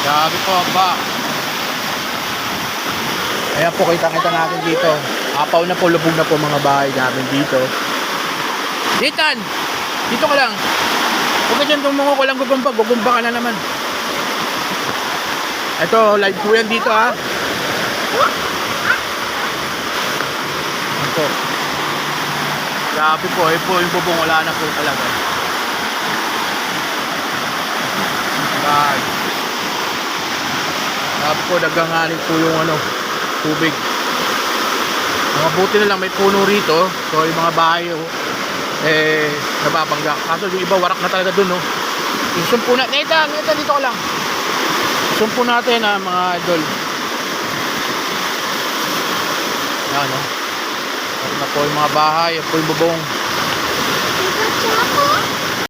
Grabe po ang ba. Ayan po, kita-kita natin dito. Apaw na po, lubog na po mga bahay namin dito. Nathan! Dito ka lang. Huwag ka dyan tumungo ko lang gugumba. Gugumba ka na naman. Ito, live po yan dito ha. Ayan po. Grabe po, eh po yung bubong, wala na po talaga. Bye. Grabe po, naganganib po yung tubig. Mabuti na lang may puno rito. So yung mga bahay nababangga. Kaso yung iba warak na talaga dun Isumpo na. Neta dito ko lang. Isumpo natin mga idol. Yan Warak na po yung mga bahay. Yan po yung bubong. Ikot siya po.